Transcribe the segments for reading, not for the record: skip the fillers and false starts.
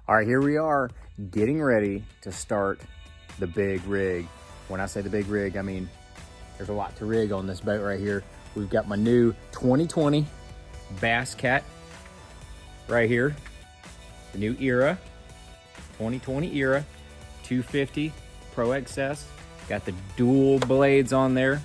All right, here we are getting ready to start the big rig. When I say the big rig, I mean there's a lot to rig on this boat right here. We've got my new 2020 Bass Cat right here, the new Eyra, 2020 Eyra, 250 Pro XS. Got the dual blades on there,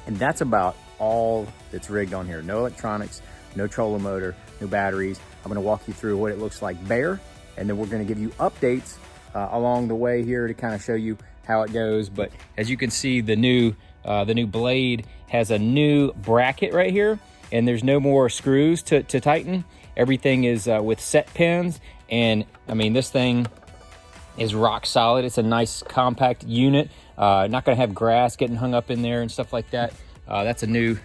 and that's about all that's rigged on here. No electronics, no trolling motor, no batteries. I'm gonna walk you through what it looks like bare, and then we're gonna give you updates along the way here to kind of show you how it goes. But as you can see, the new blade has a new bracket right here, and there's no more screws to tighten. Everything is with set pins, and I mean, this thing is rock solid. It's a nice compact unit. Not gonna have grass getting hung up in there and stuff like that. That's a new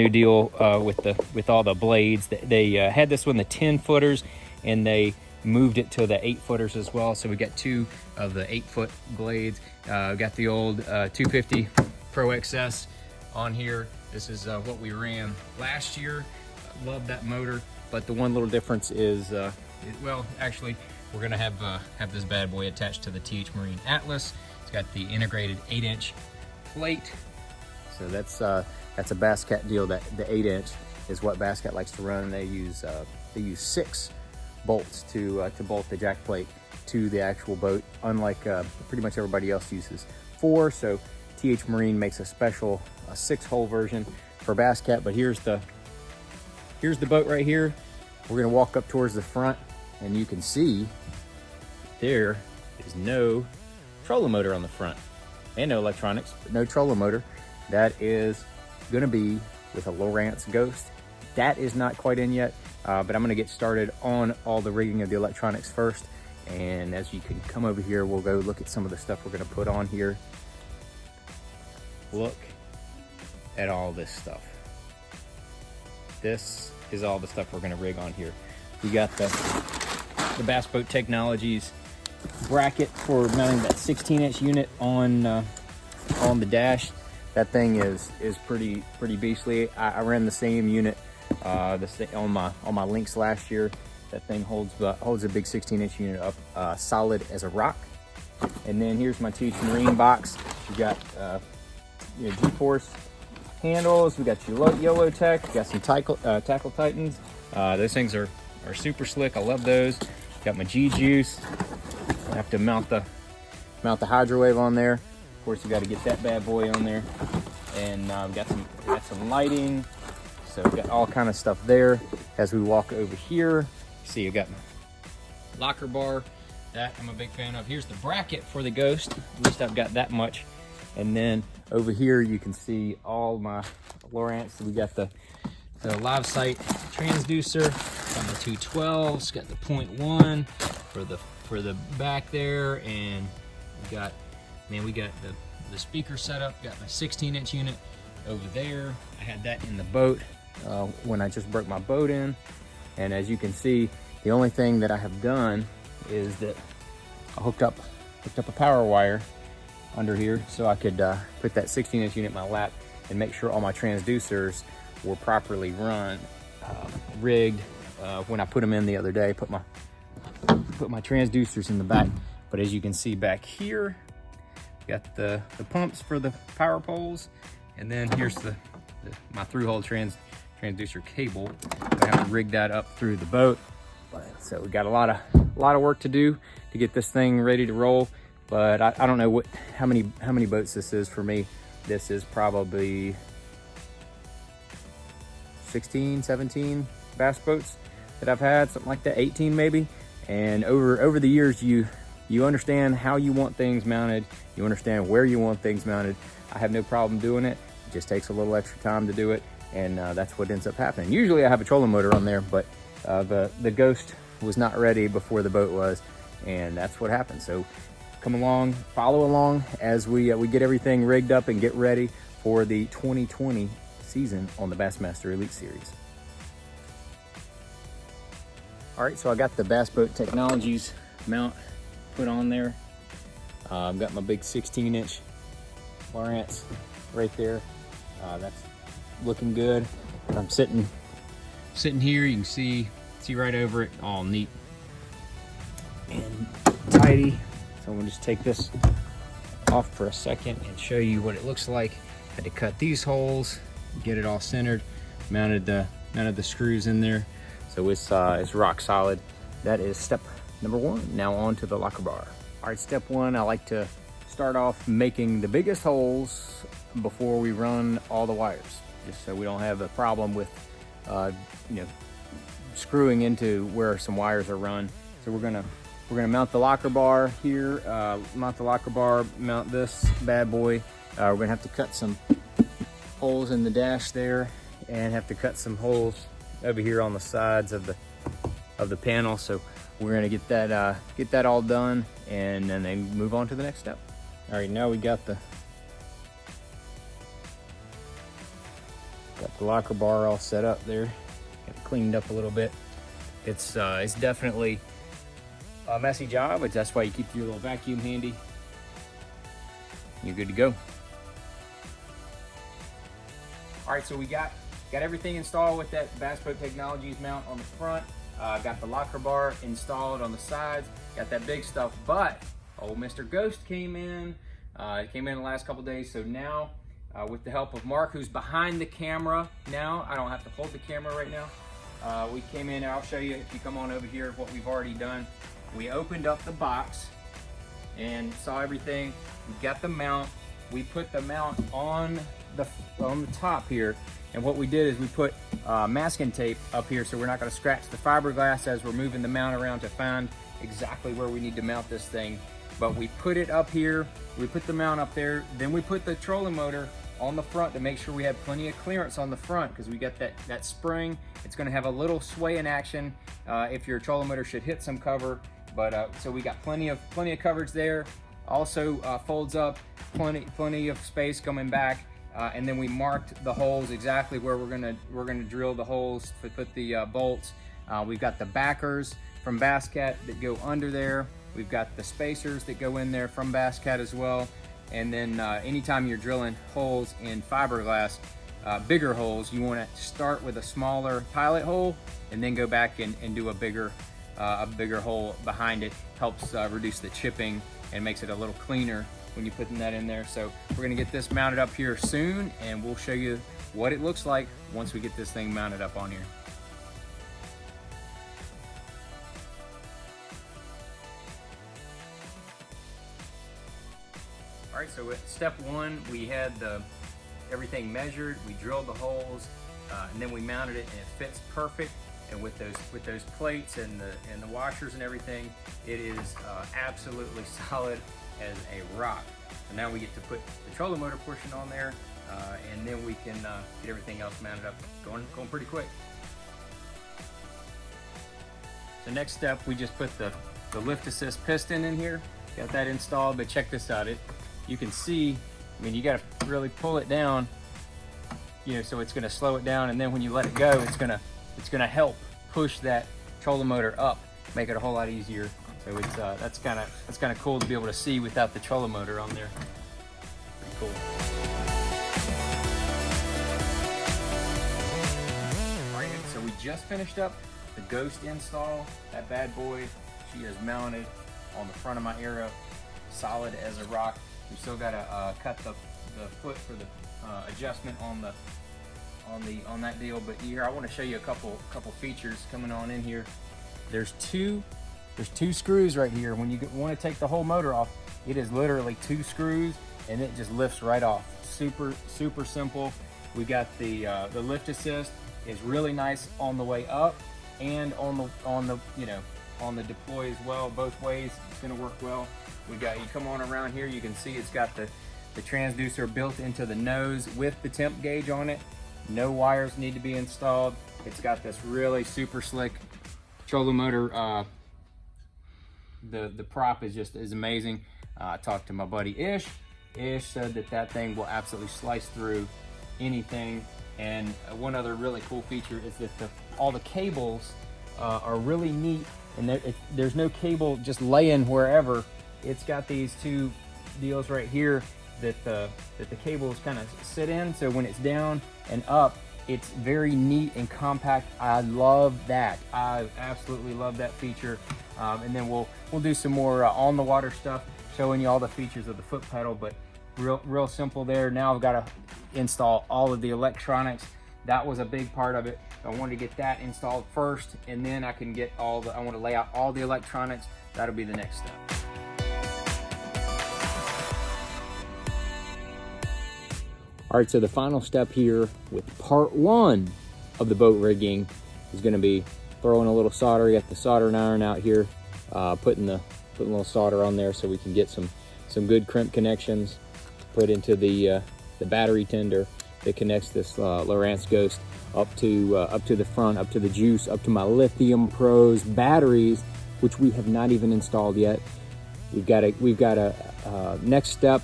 deal with all the blades. They had this one, the 10 footers, and they moved it to the 8 footers as well. So we got 2 of the 8-foot blades. Got the old 250 Pro XS on here. This is what we ran last year. Love that motor, but the one little difference is, well, actually, we're gonna have this bad boy attached to the TH Marine Atlas. It's got the integrated 8-inch plate. So that's a Bass Cat deal. That the 8-inch is what Bass Cat likes to run. They use 6 bolts to bolt the jack plate to the actual boat, unlike pretty much everybody else uses 4. So TH Marine makes a special 6-hole version for Bass Cat. But here's the boat right here. We're gonna walk up towards the front, and you can see there is no trolling motor on the front, and no electronics, but no trolling motor. That is gonna be with a Lowrance Ghost. That is not quite in yet, but I'm gonna get started on all the rigging of the electronics first. And as you can come over here, we'll go look at some of the stuff we're gonna put on here. Look at all this stuff. This is all the stuff we're gonna rig on here. We got the Bass Boat Technologies bracket for mounting that 16-inch unit on the dash. That thing is pretty beastly. I ran the same unit on my Lynx last year. That thing holds a big 16-inch unit up solid as a rock. And then here's my TH Marine box. We got G-force handles. We got your YOLO Tech. We got some tackle Titans. Those things are super slick. I love those. Got my G-Juice. I have to mount the Hydrowave on there. Of course, you got to get that bad boy on there. And we got some lighting. So we got all kind of stuff there. As we walk over here, see, you got my Loc-R-Bar. That I'm a big fan of. Here's the bracket for the Ghost. At least I've got that much. And then over here, you can see all my Lowrance. So we got the live sight transducer, got my 212s, got the 0.1 for the back there, and we got the speaker setup. Got my 16-inch unit over there. I had that in the boat when I just broke my boat in, and as you can see, the only thing that I have done is that I hooked up a power wire under here so I could put that 16-inch unit in my lap and make sure all my transducers were properly rigged. When I put them in the other day, put my transducers in the back. But as you can see back here, got the pumps for the power poles, and then here's my through-hole transducer cable. I have to rig that up through the boat. So we got a lot of work to do to get this thing ready to roll. But I don't know how many boats this is for me. This is probably 16, 17 bass boats that I've had, something like that, 18 maybe. And over the years, you understand how you want things mounted. You understand where you want things mounted. I have no problem doing it. It just takes a little extra time to do it, and that's what ends up happening. Usually I have a trolling motor on there, but the Ghost was not ready before the boat was, and that's what happened. So come along, follow along as we get everything rigged up and get ready for the 2020 season on the Bassmaster Elite Series. All right, so I got the Bass Boat Technologies mount put on there. I've got my big 16-inch Lowrance right there. That's looking good. I'm sitting here. You can see right over it, all neat Alrighty, so I'm gonna just take this off for a second and show you what it looks like. Had to cut these holes, get it all centered, mounted the screws in there, so it's rock solid. That is step number one. Now on to the Loc-R-Bar. All right, step one, I like to start off making the biggest holes before we run all the wires, just so we don't have a problem with you know, screwing into where some wires are run. So we're gonna mount the Loc-R-Bar here, mount the Loc-R-Bar, mount this bad boy. We're gonna have to cut some holes in the dash there, and have to cut some holes over here on the sides of the panel. So we're gonna get that all done, and then move on to the next step. All right, now we got the Loc-R-Bar all set up there. Got it cleaned up a little bit. It's definitely a messy job, but that's why you keep your little vacuum handy. You're good to go. All right, so we got everything installed with that Bass Boat Technologies mount on the front. Got the Loc-R-Bar installed on the sides. Got that big stuff, but old Mr. Ghost came in. It came in the last couple days, so now with the help of Mark, who's behind the camera now, I don't have to hold the camera right now. We came in, I'll show you if you come on over here what we've already done. We opened up the box and saw everything. We got the mount. We put the mount on the top here, and what we did is we put masking tape up here so we're not going to scratch the fiberglass as we're moving the mount around to find exactly where we need to mount this thing. But we put it up here, we put the mount up there, then we put the trolling motor on the front to make sure we have plenty of clearance on the front, because we got that spring. It's going to have a little sway in action if your trolling motor should hit some cover. But so we got plenty of coverage there. Also folds up, plenty of space coming back. And then we marked the holes exactly where we're gonna drill the holes to put the bolts. We've got the backers from Bass Cat that go under there. We've got the spacers that go in there from Bass Cat as well. And then anytime you're drilling holes in fiberglass, bigger holes, you want to start with a smaller pilot hole and then go back and do a bigger hole behind it. Helps reduce the chipping and makes it a little cleaner when you're putting that in there. So we're gonna get this mounted up here soon, and we'll show you what it looks like once we get this thing mounted up on here. All right, so at step one, we had everything measured, we drilled the holes, and then we mounted it, and it fits perfect. And with those plates and the washers and everything, it is absolutely solid as a rock. And now we get to put the trolling motor portion on there, and then we can get everything else mounted up. Going pretty quick. The next step, we just put the lift assist piston in here. Got that installed, but check this out. You can see, I mean, you got to really pull it down, you know, so it's going to slow it down, and then when you let it go, it's going to help push that trolling motor up, make it a whole lot easier. So it's that's kind of cool to be able to see without the trolling motor on there. Pretty cool. All right, so we just finished up the Ghost install. That bad boy, she is mounted on the front of my Eyra, solid as a rock. We still got to cut the foot for the adjustment on that deal. But here I want to show you a couple features coming on in here. There's two screws right here. When you want to take the whole motor off, it is literally 2 screws, and it just lifts right off. Super simple. We got the lift assist is really nice on the way up and on the deploy as well. Both ways it's going to work well. You come on around here, you can see it's got the transducer built into the nose with the temp gauge on it. No wires need to be installed. It's got this really super slick trolling motor. The prop is amazing. I talked to my buddy Ish. Ish said that thing will absolutely slice through anything. And one other really cool feature is that all the cables are really neat, and there's no cable just laying wherever. It's got these 2 deals right here that the cables kind of sit in, so when it's down and up, It's very neat and compact. I love that. I absolutely love that feature. And then we'll do some more on the water stuff, showing you all the features of the foot pedal, but real simple there. Now I've got to install all of the electronics. That was a big part of it. I wanted to get that installed first, and then I can get I want to lay out all the electronics. That'll be the next step. All right, so the final step here with part 1 of the boat rigging is going to be throwing a little solder. We got the soldering iron out here, putting a little solder on there so we can get some good crimp connections put into the battery tender that connects this Lowrance Ghost up to the front, up to the juice, up to my Lithium Pros batteries, which we have not even installed yet. We've got a next step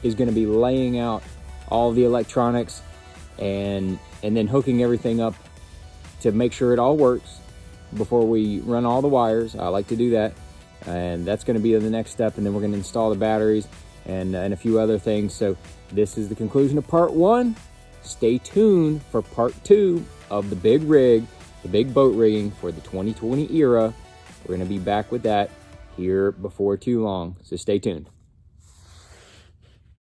is going to be laying out all the electronics and then hooking everything up to make sure it all works before we run all the wires. I like to do that, and that's going to be the next step. And then we're going to install the batteries and a few other things. So this is the conclusion of part 1. Stay tuned for part 2 of the big rig, the big boat rigging for the 2020 era. We're going to be back with that here before too long, so stay tuned.